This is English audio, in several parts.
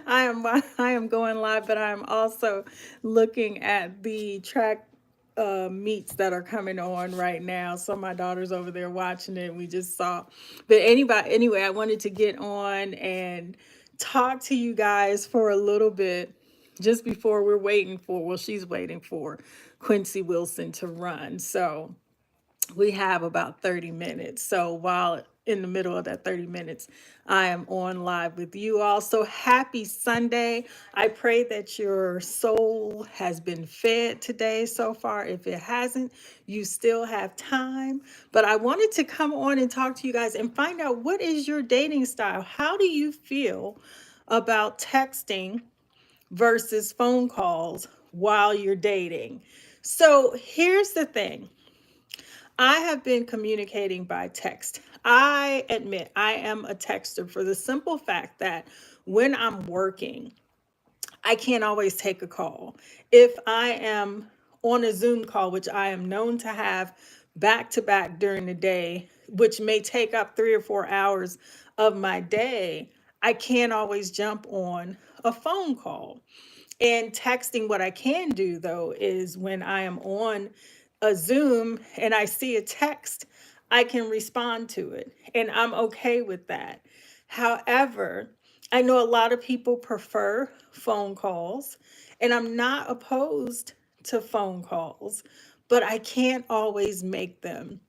I am going live, but I'm also looking at the track meets that are coming on right now. So my daughter's over there watching it. We just saw. But anyway, I wanted to get on and talk to you guys for a little bit just before we're waiting for, well, she's waiting for Quincy Wilson to run. So we have about 30 minutes. So while in the middle of that 30 minutes, I am on live with you all. So happy Sunday. I pray that your soul has been fed today so far. If it hasn't, you still have time. But I wanted to come on and talk to you guys and find out, what is your dating style? How do you feel about texting versus phone calls while you're dating? So here's the thing. I have been communicating by text. I admit I am a texter for the simple fact that when I'm working, I can't always take a call. If I am on a Zoom call, which I am known to have back to back during the day, which may take up 3 or 4 hours of my day, I can't always jump on a phone call. And texting, what I can do though, is when I am on a Zoom and I see a text, I can respond to it. And I'm okay with that. However, I know a lot of people prefer phone calls, and I'm not opposed to phone calls, but I can't always make them.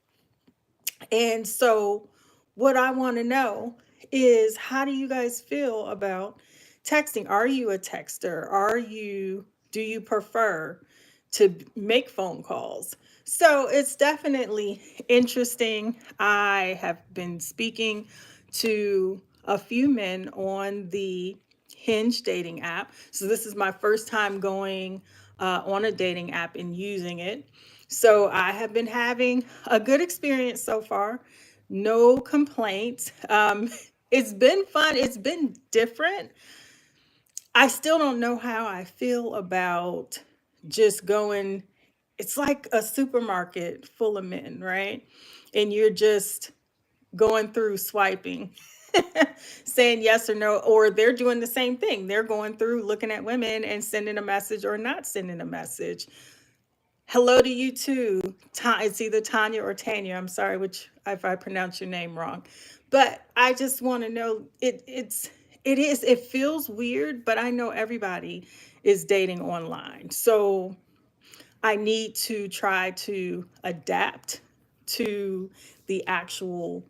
And so, what I want to know is, how do you guys feel about texting? Are you a texter? Do you prefer to make phone calls? So, it's definitely interesting. I have been speaking to a few men on the Hinge dating app. So, this is my first time going on a dating app and using it. So I have been having a good experience so far. No complaints. It's been fun. It's been different. I still don't know how I feel about just going. It's like a supermarket full of men, right? And you're just going through swiping, saying yes or no, or they're doing the same thing. They're going through looking at women and sending a message or not sending a message. Hello to you too. It's either Tanya or Tanya. I'm sorry which if I pronounce your name wrong. But I just want to know, it feels weird, but I know everybody is dating online. So I need to try to adapt to the actual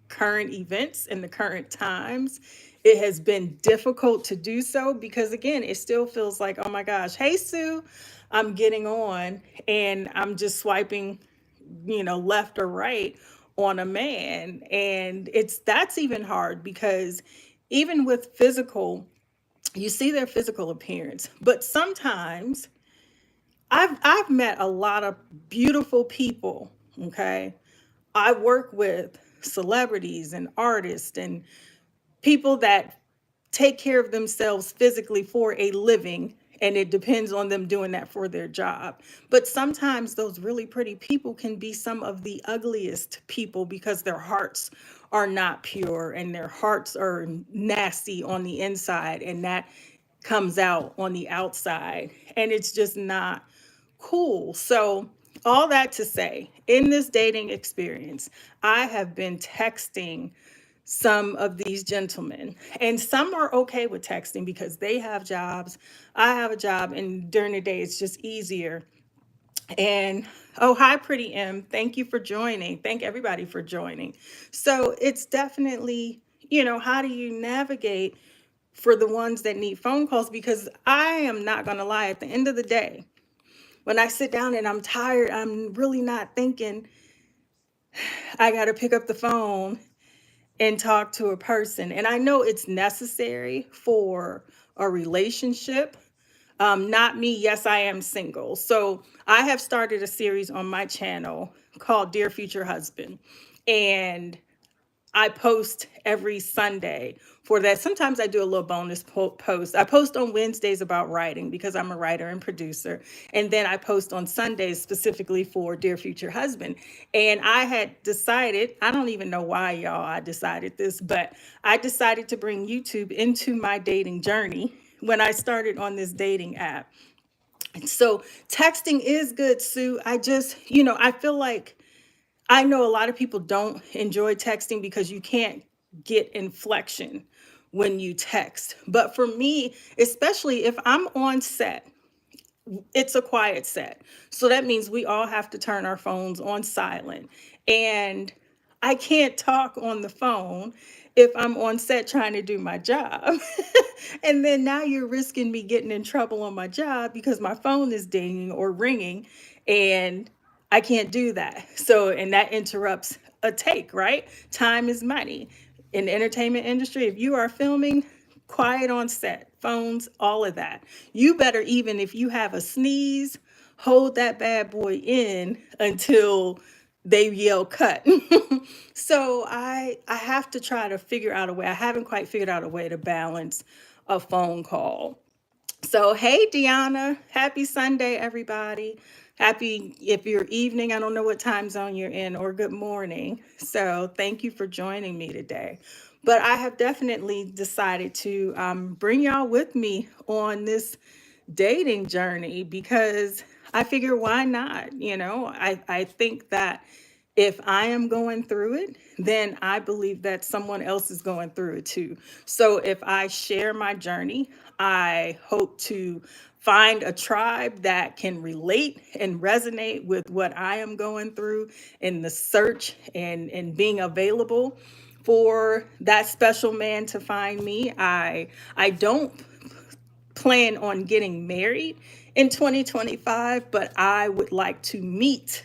current events and the current times. It has been difficult to do so because, again, it still feels like, oh my gosh, hey Sue, I'm getting on and I'm just swiping, left or right on a man. And that's even hard because even with physical, you see their physical appearance, but sometimes I've met a lot of beautiful people, okay? I work with celebrities and artists and people that take care of themselves physically for a living, and it depends on them doing that for their job. But sometimes those really pretty people can be some of the ugliest people because their hearts are not pure and their hearts are nasty on the inside, and that comes out on the outside, and it's just not cool. So, all that to say, in this dating experience, I have been texting some of these gentlemen, and some are okay with texting because they have jobs. I have a job, and during the day, it's just easier. And oh, hi, Pretty M. Thank you for joining. Thank everybody for joining. So, it's definitely, how do you navigate for the ones that need phone calls? Because I am not going to lie, at the end of the day, when I sit down and I'm tired, I'm really not thinking I got to pick up the phone and talk to a person. And I know it's necessary for a relationship. Not me. Yes, I am single. So I have started a series on my channel called Dear Future Husband. And I post every Sunday for that. Sometimes I do a little bonus post. I post on Wednesdays about writing because I'm a writer and producer. And then I post on Sundays specifically for Dear Future Husband. And I had decided, I don't even know why, y'all, I decided this, but I decided to bring YouTube into my dating journey when I started on this dating app. So texting is good, Sue. I just, I feel like I know a lot of people don't enjoy texting because you can't get inflection when you text. But for me, especially if I'm on set, it's a quiet set. So that means we all have to turn our phones on silent. And I can't talk on the phone if I'm on set trying to do my job. And then now you're risking me getting in trouble on my job because my phone is dinging or ringing and I can't do that. So, and that interrupts a take, right? Time is money. In the entertainment industry, if you are filming, quiet on set, phones, all of that. You better, even if you have a sneeze, hold that bad boy in until they yell cut. So I have to try to figure out a way. I haven't quite figured out a way to balance a phone call. So, hey, Deanna, happy Sunday, everybody. Happy, if you're evening, I don't know what time zone you're in, or good morning. So, thank you for joining me today. But I have definitely decided to bring y'all with me on this dating journey because I figure why not? I think that if I am going through it, then I believe that someone else is going through it too. So if I share my journey, I hope to find a tribe that can relate and resonate with what I am going through in the search and being available for that special man to find me. I don't plan on getting married in 2025, but I would like to meet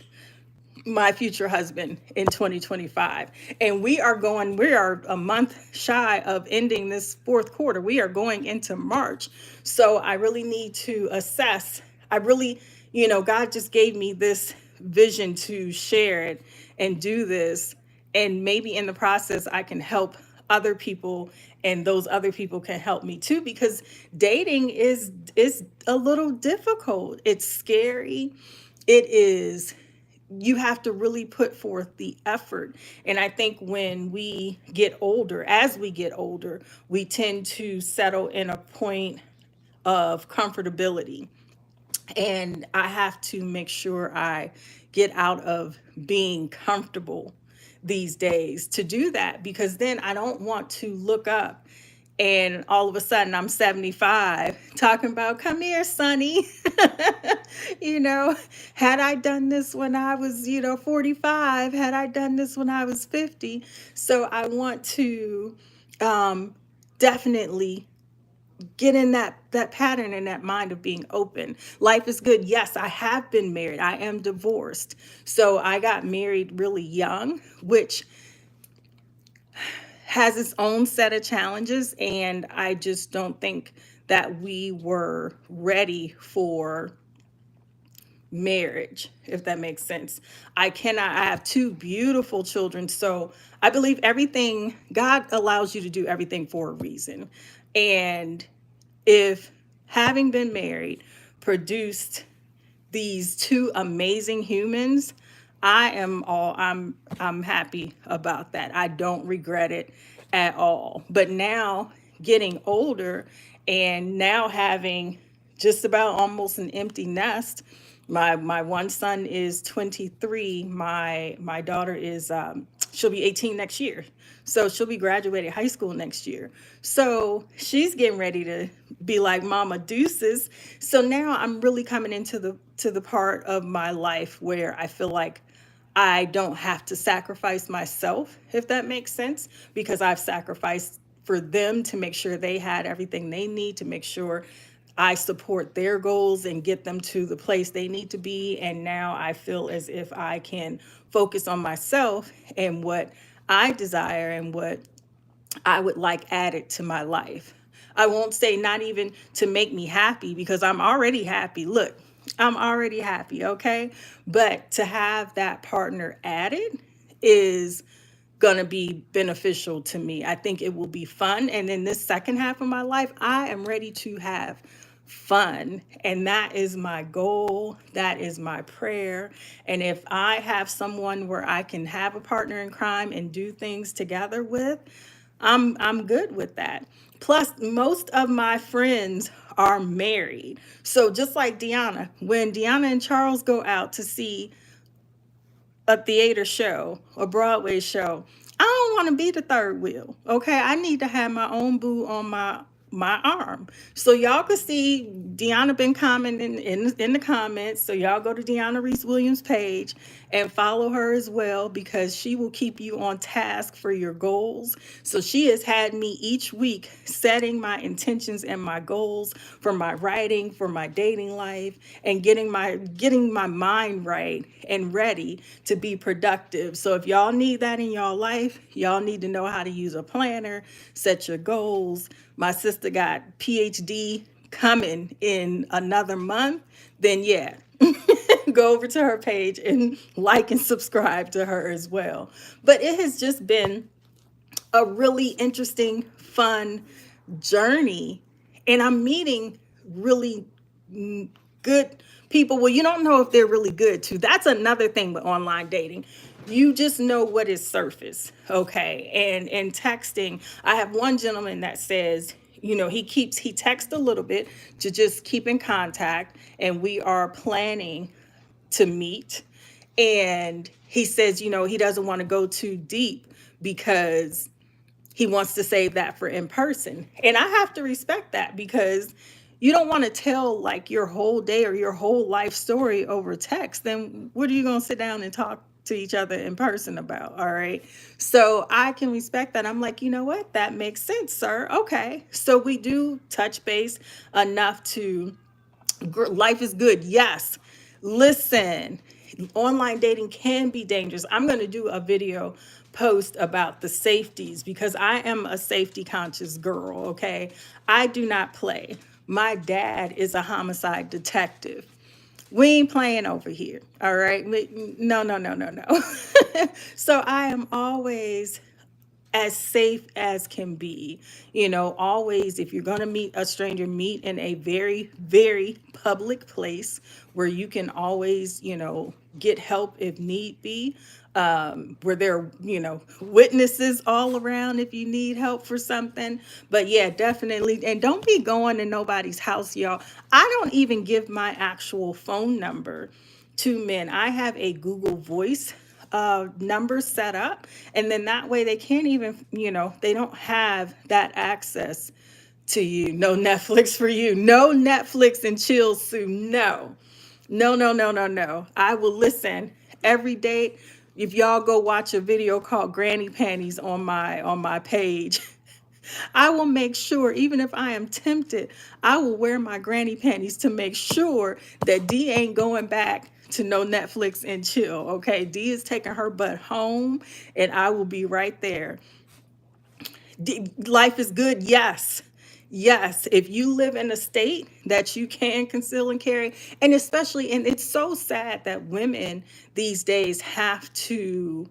my future husband in 2025. And we are a month shy of ending this fourth quarter. We are going into March. So I really need to assess. I really, God just gave me this vision to share it and do this. And maybe in the process, I can help other people and those other people can help me too because dating is a little difficult. It's scary. It is, you have to really put forth the effort. And I think when we get older, as we get older, we tend to settle in a point of comfortability. And I have to make sure I get out of being comfortable these days to do that because then I don't want to look up and all of a sudden I'm 75 talking about, come here, Sonny. you know, had I done this when I was, 45, had I done this when I was 50. So I want to um, definitely get in that pattern and that mind of being open. Life is good. Yes, I have been married. I am divorced. So I got married really young, which has its own set of challenges. And I just don't think that we were ready for marriage, if that makes sense. I have two beautiful children. So I believe everything, God allows you to do everything for a reason. And if having been married produced these two amazing humans, I'm happy about that. I don't regret it at all. But now getting older and now having just about almost an empty nest. My one son is 23. My daughter is she'll be 18 next year. So she'll be graduating high school next year. So she's getting ready to be like Mama Deuces. So now I'm really coming into the part of my life where I feel like I don't have to sacrifice myself, if that makes sense, because I've sacrificed for them to make sure they had everything they need to make sure I support their goals and get them to the place they need to be. And now I feel as if I can focus on myself and what I desire and what I would like added to my life. I won't say not even to make me happy because I'm already happy. Look, I'm already happy, okay? But to have that partner added is gonna be beneficial to me. I think it will be fun. And in this second half of my life, I am ready to have fun. And that is my goal. That is my prayer. And if I have someone where I can have a partner in crime and do things together with, I'm good with that. Plus, most of my friends are married. So just like Deanna, when Deanna and Charles go out to see a theater show, a Broadway show, I don't want to be the third wheel. Okay, I need to have my own boo on my arm. So y'all can see Deanna been commenting in the comments. So y'all go to Deanna Reese Williams page and follow her as well, because she will keep you on task for your goals. So she has had me each week setting my intentions and my goals for my writing, for my dating life, and getting my mind right and ready to be productive. So if y'all need that in y'all life, y'all need to know how to use a planner, set your goals. My sister got PhD coming in another month, then yeah, go over to her page and like and subscribe to her as well. But it has just been a really interesting, fun journey. And I'm meeting really good people. Well, you don't know if they're really good too. That's another thing with online dating. You just know what is surface, okay? And texting, I have one gentleman that says, he texts a little bit to just keep in contact, and we are planning to meet. And he says, he doesn't want to go too deep because he wants to save that for in person. And I have to respect that, because you don't want to tell like your whole day or your whole life story over text. Then what are you going to sit down and talk to each other in person about? All right. So I can respect that. I'm like, you know what? That makes sense, sir. Okay. So we do touch base enough to life is good. Yes. Listen, online dating can be dangerous. I'm going to do a video post about the safeties, because I am a safety conscious girl. Okay. I do not play. My dad is a homicide detective. We ain't playing over here. All right. No, no, no, no, no. So I am always as safe as can be. Always, if you're going to meet a stranger, meet in a very, very public place where you can always, get help if need be. Where there are, witnesses all around if you need help for something. But yeah, definitely. And don't be going to nobody's house, y'all. I don't even give my actual phone number to men. I have a Google Voice numbers set up, and then that way they can't even, they don't have that access to you. No Netflix for you. No Netflix and chill, Sue. No, no, no, no, no, no. I will listen every day. If y'all go watch a video called Granny Panties on my page, I will make sure, even if I am tempted, I will wear my granny panties to make sure that Dee ain't going back to no Netflix and chill. Okay. Dee is taking her butt home, and I will be right there. Life is good. Yes. Yes. If you live in a state that you can conceal and carry, and especially, and it's so sad that women these days have to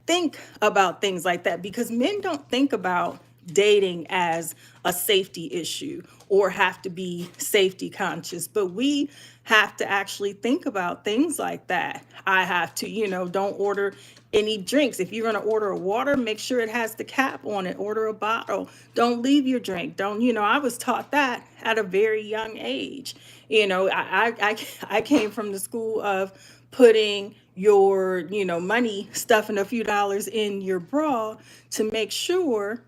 think about things like that, because men don't think about dating as a safety issue or have to be safety conscious, but we have to actually think about things like that. I have to, don't order any drinks. If you're going to order a water, make sure it has the cap on it. Order a bottle. Don't leave your drink. Don't, I was taught that at a very young age. I came from the school of putting your, money, stuffing a few dollars in your bra to make sure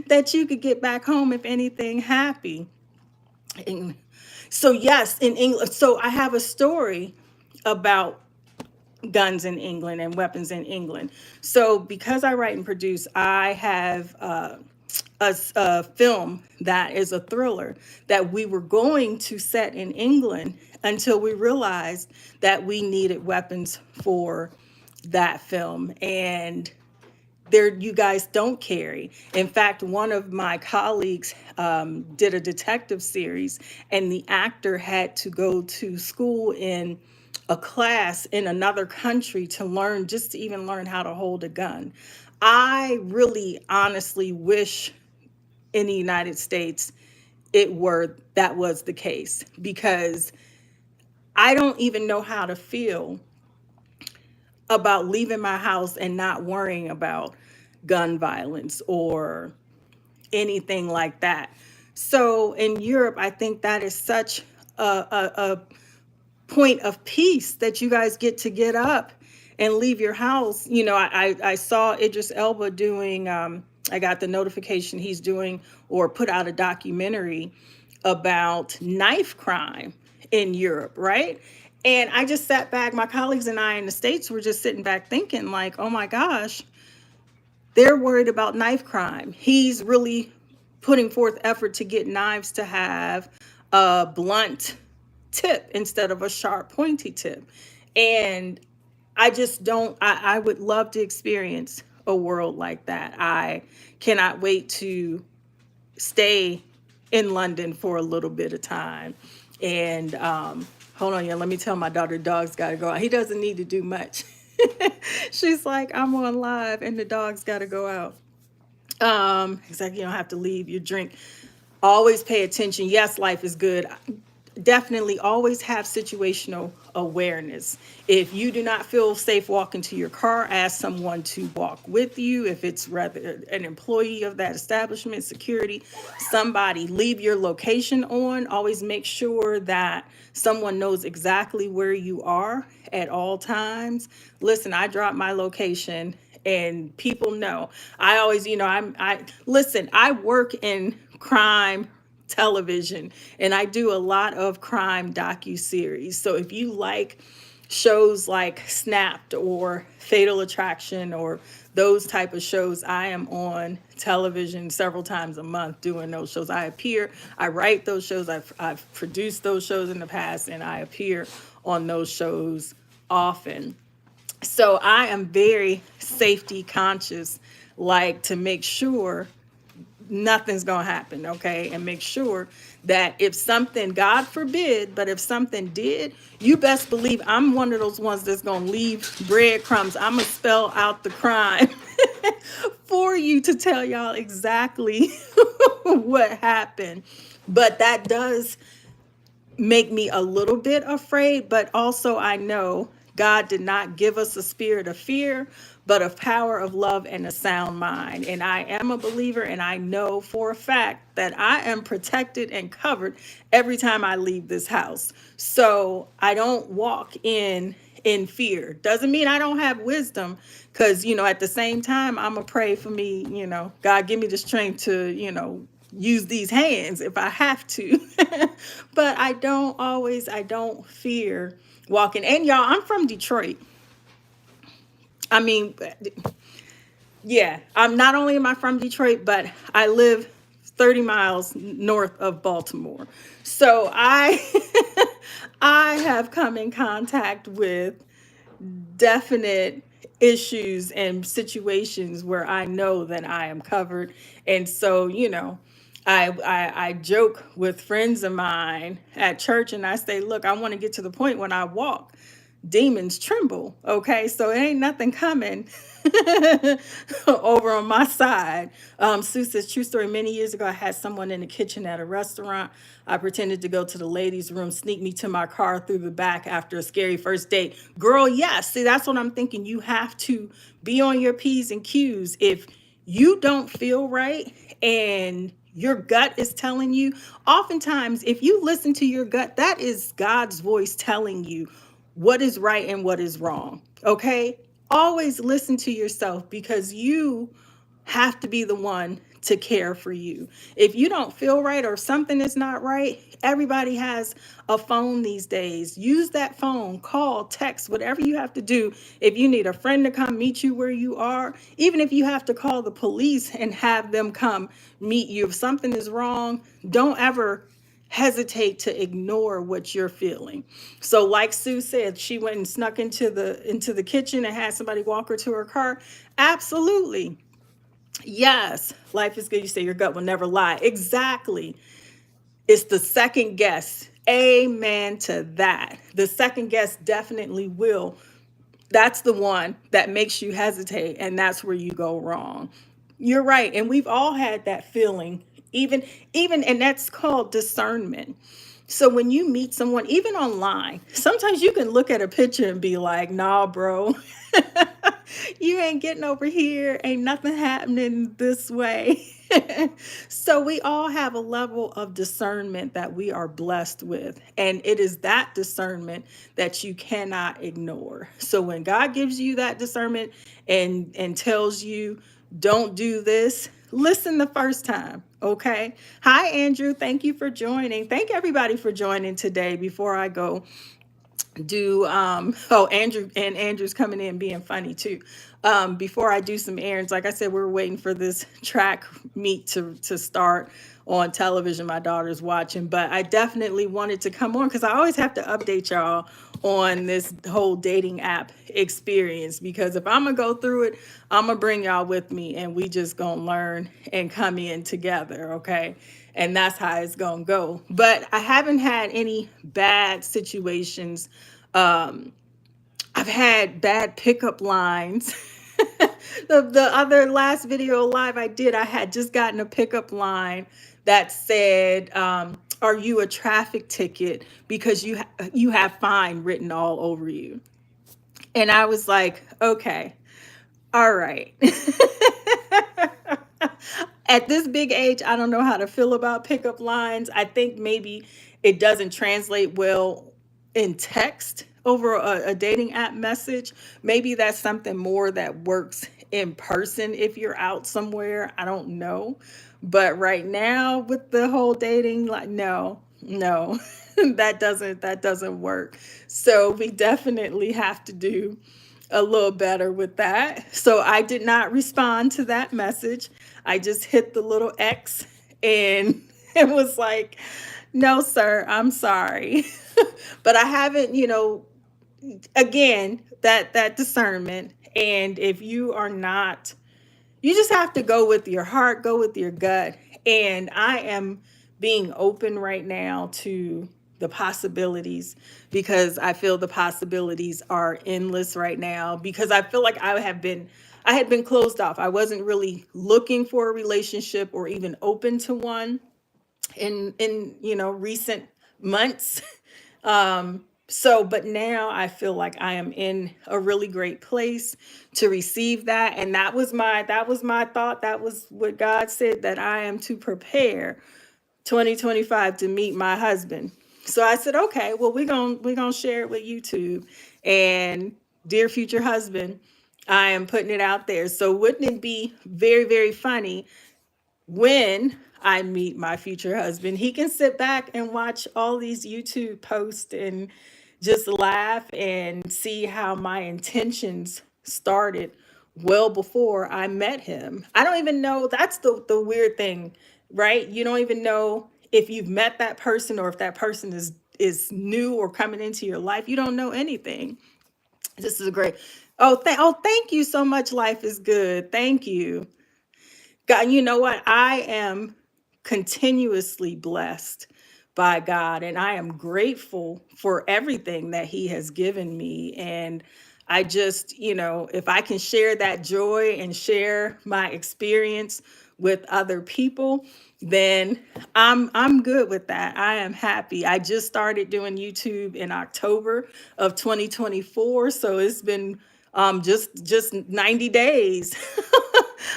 that you could get back home if anything happened. And so yes, in England, so I have a story about guns in England and weapons in England. So because I write and produce, I have a film that is a thriller that we were going to set in England until we realized that we needed weapons for that film. And there, you guys don't carry. In fact, one of my colleagues did a detective series, and the actor had to go to school in a class in another country to learn, just to even learn how to hold a gun. I really honestly wish in the United States that was the case, because I don't even know how to feel about leaving my house and not worrying about gun violence or anything like that. So in Europe, I think that is such a point of peace that you guys get to get up and leave your house. I saw Idris Elba doing, I got the notification he's doing or put out a documentary about knife crime in Europe, right? And I just sat back, my colleagues and I in the States were just sitting back thinking, like, oh my gosh, they're worried about knife crime. He's really putting forth effort to get knives to have a blunt tip instead of a sharp, pointy tip. And I just don't, I would love to experience a world like that. I cannot wait to stay in London for a little bit of time. And hold on, yeah, let me tell my daughter, dog's got to go out. He doesn't need to do much. She's like, I'm on live and the dog's got to go out. It's like, you don't have to leave your drink. Always pay attention. Yes, life is good. Definitely always have situational awareness. If you do not feel safe walking to your car, ask someone to walk with you. If it's rather an employee of that establishment, security, somebody, leave your location on. Always make sure that someone knows exactly where you are at all times. Listen, I dropped my location and people know. I always, I listen, I work in crime television and I do a lot of crime docu-series. So if you like shows like Snapped or Fatal Attraction or those type of shows, I am on television several times a month doing those shows. I appear, I write those shows, I've produced those shows in the past, and I appear on those shows often. So I am very safety conscious, like to make sure nothing's going to happen, okay? And make sure that if something, God forbid, but if something did, you best believe I'm one of those ones that's going to leave breadcrumbs. I'm going to spell out the crime for you to tell y'all exactly what happened. But that does make me a little bit afraid, but also I know God did not give us a spirit of fear, but of power, of love, and a sound mind. And I am a believer, and I know for a fact that I am protected and covered every time I leave this house. So I don't walk in fear. Doesn't mean I don't have wisdom, because, at the same time, I'm going to pray for me, God, give me the strength to, use these hands if I have to. But I don't fear walking. And y'all, I'm from Detroit. I mean, yeah, I'm not only am I from Detroit, but I live 30 miles north of Baltimore. So I I have come in contact with definite issues and situations where I know that I am covered. And so, I joke with friends of mine at church and I say, look, I want to get to the point when I walk, demons tremble. Okay, so it ain't nothing coming over on my side. Sue says, true story. Many years ago, I had someone in the kitchen at a restaurant. I pretended to go to the ladies' room, sneak me to my car through the back after a scary first date. Girl, yes. See, that's what I'm thinking. You have to be on your P's and Q's. If you don't feel right and your gut is telling you, oftentimes, if you listen to your gut, that is God's voice telling you what is right and what is wrong. Okay? Always listen to yourself, because you have to be the one to care for you. If you don't feel right or something is not right, everybody has a phone these days. Use that phone, call, text, whatever you have to do. If you need a friend to come meet you where you are, even if you have to call the police and have them come meet you, if something is wrong, don't ever hesitate to ignore what you're feeling. So like Sue said, she went and snuck into the kitchen and had somebody walk her to her car. Absolutely. Yes, life is good. You say your gut will never lie. Exactly. It's the second guess. Amen to that. The second guess definitely will. That's the one that makes you hesitate, and that's where you go wrong. You're right, and we've all had that feeling. Even and that's called discernment. So when you meet someone, even online, sometimes you can look at a picture and be like, nah, bro, you ain't getting over here. Ain't nothing happening this way. So we all have a level of discernment that we are blessed with. And it is that discernment that you cannot ignore. So when God gives you that discernment and tells you, don't do this, listen the first time. Okay. Hi, Andrew. Thank you for joining. Thank everybody for joining today. Before I go do oh, Andrew's coming in being funny too. Before I do some errands, like I said, we're waiting for this track meet to start on television. My daughter's watching, but I definitely wanted to come on because I always have to update y'all on this whole dating app experience, because if I'm gonna go through it, I'm gonna bring y'all with me and we just gonna learn and come in together. Okay. And that's how it's gonna go. But I haven't had any bad situations. I've had bad pickup lines. The other last video live I did, I had just gotten a pickup line that said, "Are you a traffic ticket? Because you have fine written all over you." And I was like, okay, all right. At this big age, I don't know how to feel about pickup lines. I think maybe it doesn't translate well in text over a dating app message. Maybe that's something more that works in person if you're out somewhere. I don't know. But right now with the whole dating, like, no, no, that doesn't work. So we definitely have to do a little better with that. So I did not respond to that message. I just hit the little X and it was like, no, sir, I'm sorry. But I haven't, again, that discernment. And if you are not, you just have to go with your heart, go with your gut. And I am being open right now to the possibilities, because I feel the possibilities are endless right now, because I feel like I had been closed off. I wasn't really looking for a relationship or even open to one in recent months. So, but now I feel like I am in a really great place to receive that. And that was my thought. That was what God said, that I am to prepare 2025 to meet my husband. So I said, okay, well, we're gonna share it with YouTube. And dear future husband, I am putting it out there. So wouldn't it be very, very funny when I meet my future husband? He can sit back and watch all these YouTube posts and just laugh and see how my intentions started well before I met him. I don't even know. That's the weird thing, right? You don't even know if you've met that person or if that person is new or coming into your life. You don't know anything. This is a great. Oh, thank you so much. Life is good. Thank you. God, you know what? I am continuously blessed by God, and I am grateful for everything that He has given me. And I just, if I can share that joy and share my experience with other people, then I'm good with that. I am happy. I just started doing YouTube in October of 2024, so it's been just 90 days.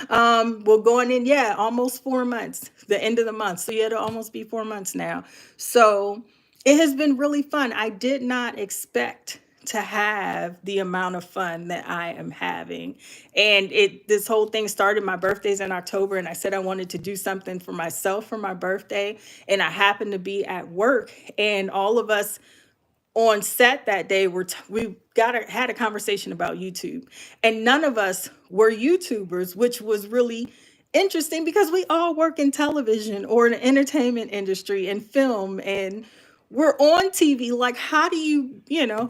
We're going in, yeah, almost 4 months, the end of the month. So yeah, it'll almost be 4 months now. So it has been really fun. I did not expect to have the amount of fun that I am having. And this whole thing started, my birthday's in October, and I said I wanted to do something for myself for my birthday. And I happened to be at work, and all of us on set that day had a conversation about YouTube, and none of us were YouTubers, which was really interesting because we all work in television or in the entertainment industry and film, and we're on TV. Like, how do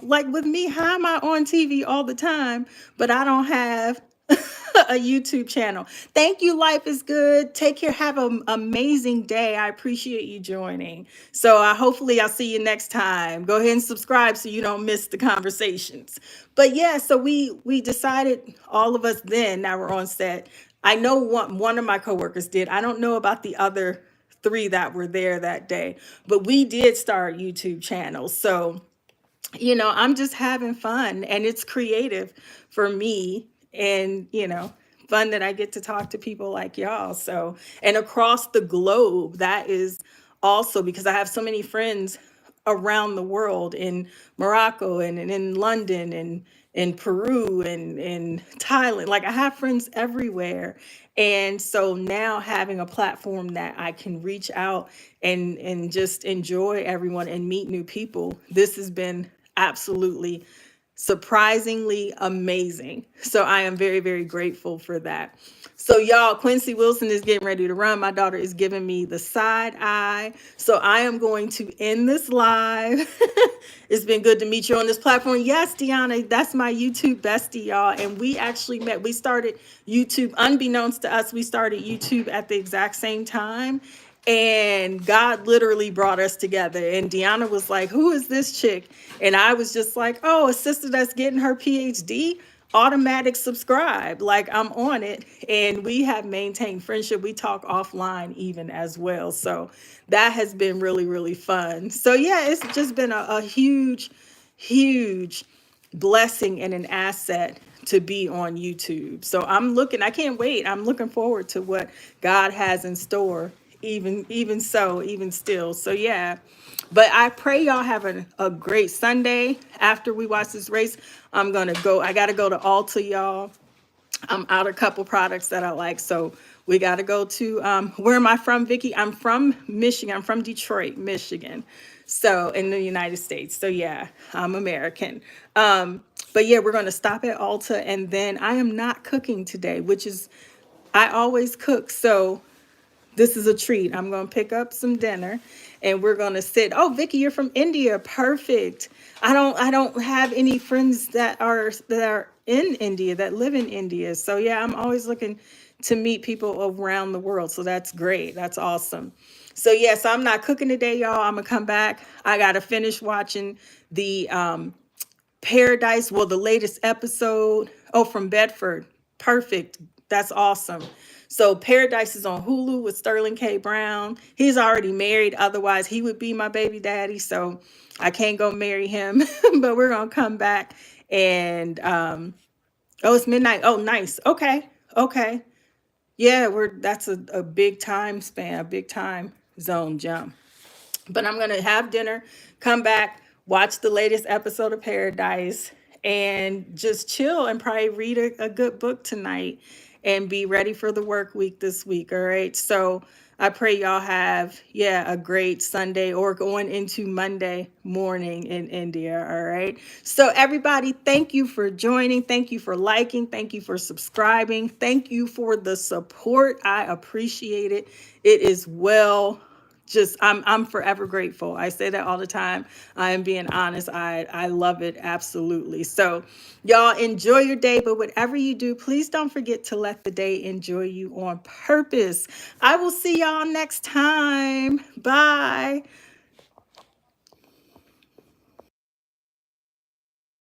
like with me, how am I on TV all the time, but I don't have a YouTube channel. Thank you. Life is good. Take care. Have an amazing day. I appreciate you joining. So hopefully I'll see you next time. Go ahead and subscribe so you don't miss the conversations. But yeah, so we decided, all of us, then now we're on set. I know one of my coworkers did. I don't know about the other three that were there that day, but we did start YouTube channels. So I'm just having fun, and it's creative for me, and fun that I get to talk to people like y'all. So, and across the globe, that is also because I have so many friends around the world, in Morocco and in London and in Peru and in Thailand. Like, I have friends everywhere. And so now having a platform that I can reach out and just enjoy everyone and meet new people, this has been absolutely surprisingly amazing. So I am very, very grateful for that. So y'all, Quincy Wilson is getting ready to run. My daughter is giving me the side eye. So I am going to end this live. It's been good to meet you on this platform. Yes, Deanna, that's my YouTube bestie, y'all. And we actually met. We started YouTube, unbeknownst to us, we started YouTube at the exact same time. And God literally brought us together. And Deanna was like, "Who is this chick?" And I was just like, "Oh, a sister that's getting her PhD. Automatic subscribe." Like, I'm on it. And we have maintained friendship. We talk offline even as well. So that has been really, really fun. So yeah, it's just been a huge, huge blessing and an asset to be on YouTube. So I can't wait. I'm looking forward to what God has in store, even still. So yeah. But I pray y'all have a great Sunday. After we watch this race, I gotta go to Ulta, y'all. I'm out a couple products that I like. So we got to go to, where am I from, Vicky? I'm from Michigan. I'm from Detroit, Michigan. So in the United States. So yeah, I'm American. But yeah, we're going to stop at Ulta, and then I am not cooking today, which is, I always cook. So this is a treat. I'm going to pick up some dinner, and we're going to sit. Oh, Vicky, you're from India. Perfect. I don't have any friends that are in India, that live in India. So yeah, I'm always looking to meet people around the world. So that's great. That's awesome. So yeah, so I'm not cooking today, y'all. I'm going to come back. I got to finish watching the Paradise, well, the latest episode, oh, from Bedford. Perfect. That's awesome. So Paradise is on Hulu with Sterling K. Brown. He's already married. Otherwise, he would be my baby daddy. So I can't go marry him. But we're going to come back and, oh, it's midnight. Oh, nice. Okay. Okay. Yeah, that's a big time span, a big time zone jump. But I'm going to have dinner, come back, watch the latest episode of Paradise, and just chill and probably read a good book tonight and be ready for the work week this week. All right. So I pray y'all have, yeah, a great Sunday or going into Monday morning in India. All right. So everybody, thank you for joining. Thank you for liking. Thank you for subscribing. Thank you for the support. I appreciate it. It is well, just I'm forever grateful. I say that all the time. I am being honest. I love it absolutely. So y'all enjoy your day, but whatever you do, please don't forget to let the day enjoy you on purpose. I will see y'all next time. Bye.